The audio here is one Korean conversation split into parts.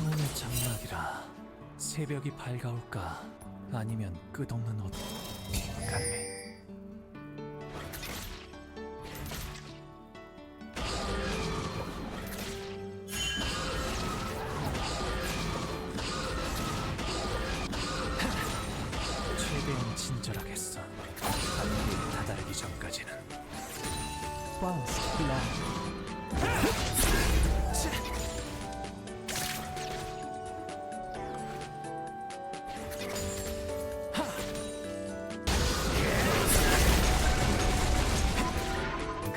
창혼의 장막이라 새벽이 밝아올까 아니면 끝없는 어둠 갈래. 최대한 친절하겠어. 하늘이 다다르기 전까지는. First blood.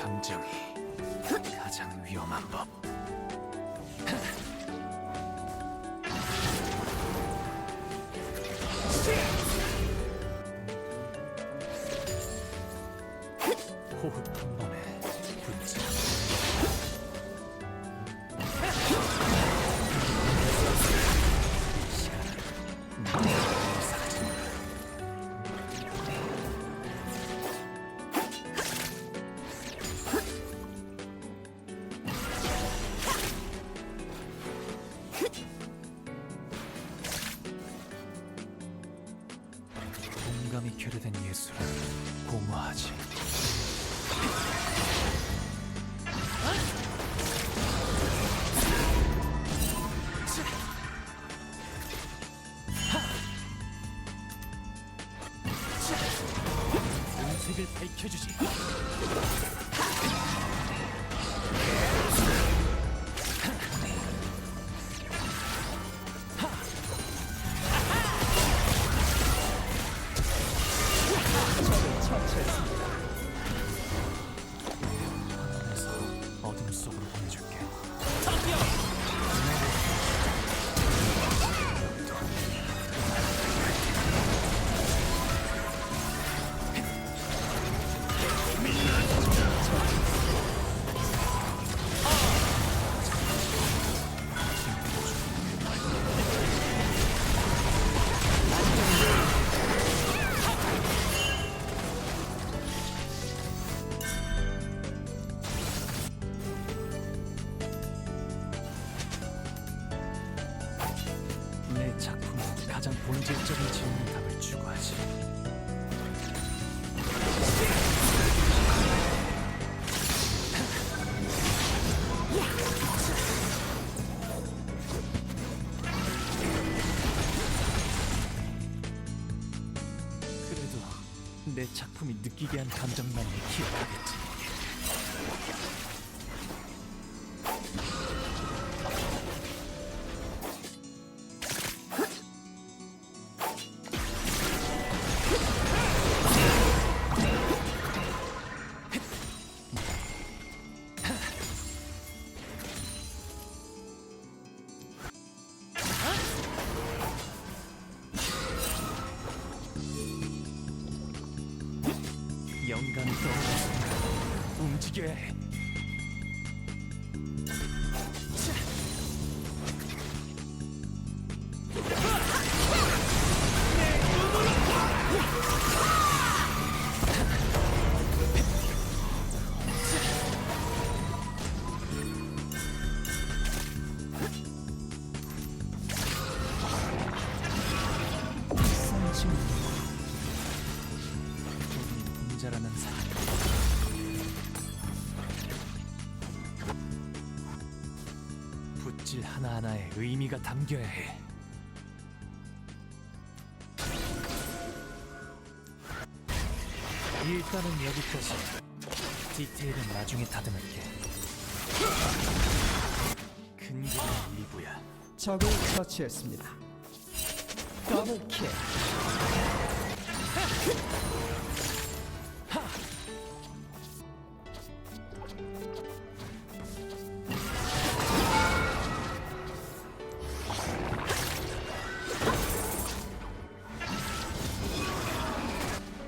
감정이 가장 위험한 법. 호흡 한 번에 붙자. 공감이 결여된 예술은 공허하지. 음색을 밝혀주지. 처치했습니다. 화면에서 어둠 속으로 보내줄게. 내 작품은 가장 본질적인 질문답을 추구하지. 그래도 내 작품이 느끼게 한 감정만을 기억하겠지. 영감이 떠오르는 순간 움직여야 해. 자라는 사람. 붓질 하나하나에 의미가 담겨야 해. 일단은 여기까지. 디테일은 나중에 다듬을게. 근거는 일부야. 적을 처치했습니다. 더블킬.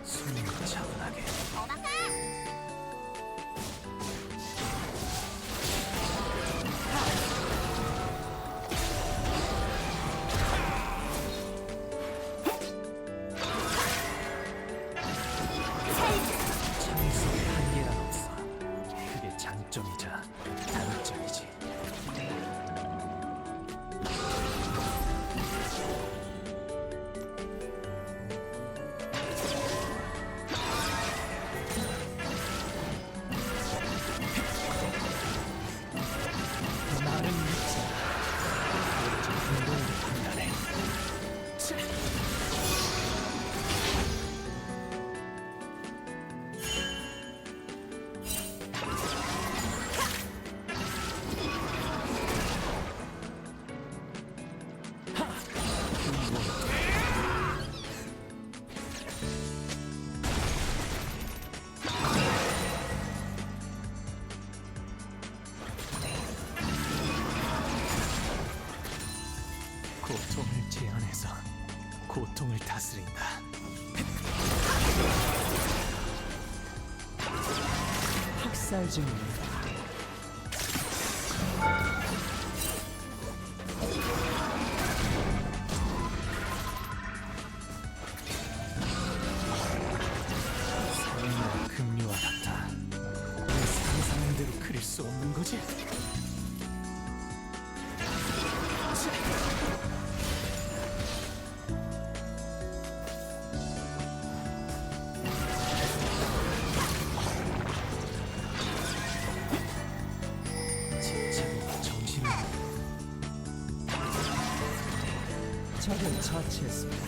숨을 차분하게. 고통을 제한해서 고통을 다스린다. 학살 중입니다. 삶은 급류와 같아. 왜 상상한 대로 그릴 수 없는 거지? 지체고 정신을 적을 처치했습니다.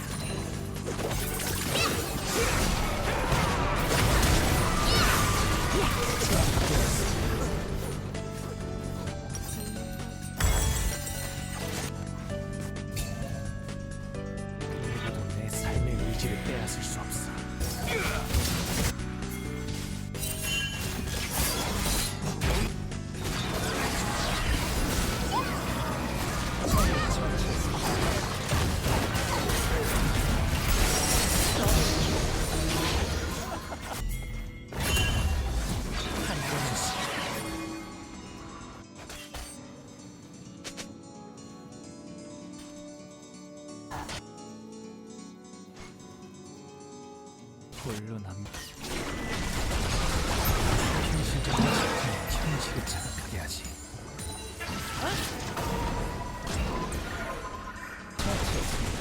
누구도 내 삶의 의지를 빼앗을 수 없어. 적을 처치했습니다. 한 번씩 홀로 남긴 현실적인 작품이 현실을 자각하게 하지. 처치했습니다.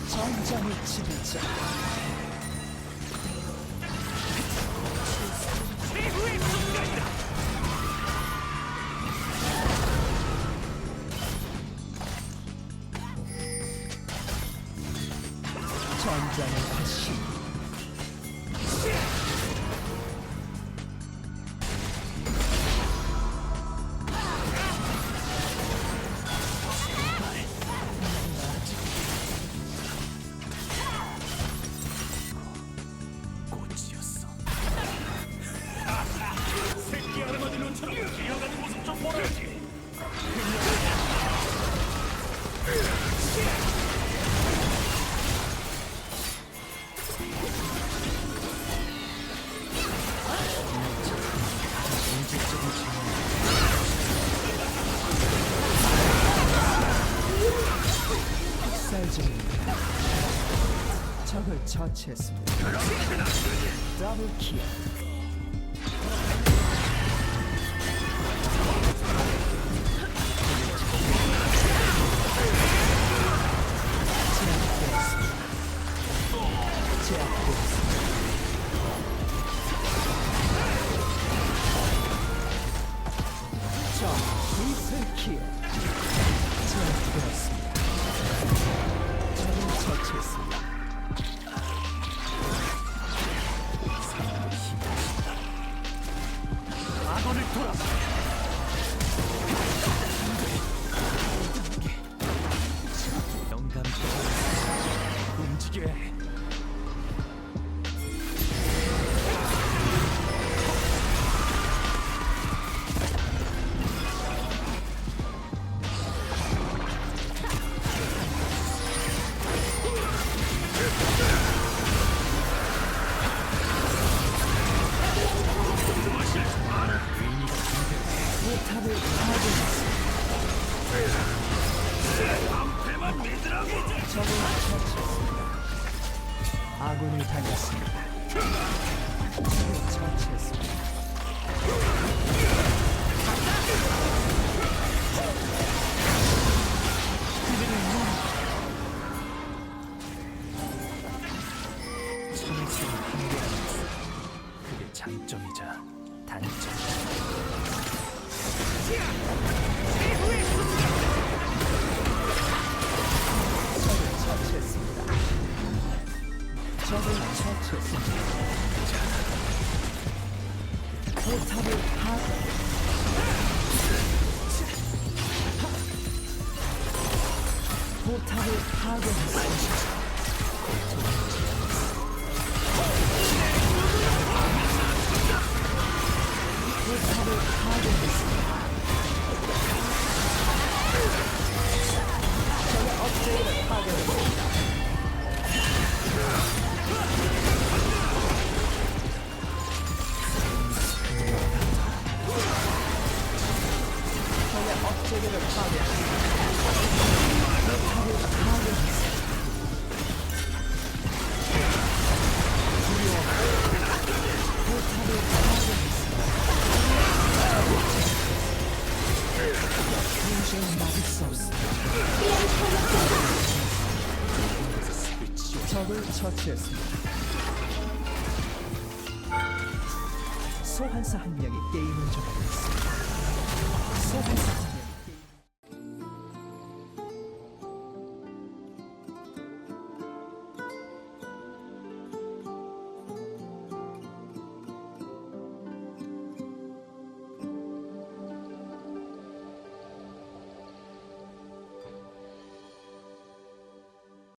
전장의 지배자. 전장의 화신. 꽃이었어. 새끼 아르마딜로처럼 기어가는 모습 좀 보라지. 본질적인 질문. 학살 중입니다. 적을 처치했습니다. 더블킬. 제압되었습니다. 적 트리플킬. 제압되었습니다. 적을 처치했습니다. 삶의 힘. 악원을 돌아. 영감이 떠오르는 움직여야 해. 포탑을 파괴했습니다. 배만 믿으라고. 적을 처치했습니다. 아군이 당했습니다. 적을 처치했습니다. 참을성이 한계가 있어. 그게 장점이자 단점이자. 적을 처치했습니다. 적을 처치했습니다. 포탑을 포탑을 파괴했습니다. 포탑을 파괴했습니다. 적을 처치했습니다. 소환사 한 명이 게임을 접었습니다. 소환사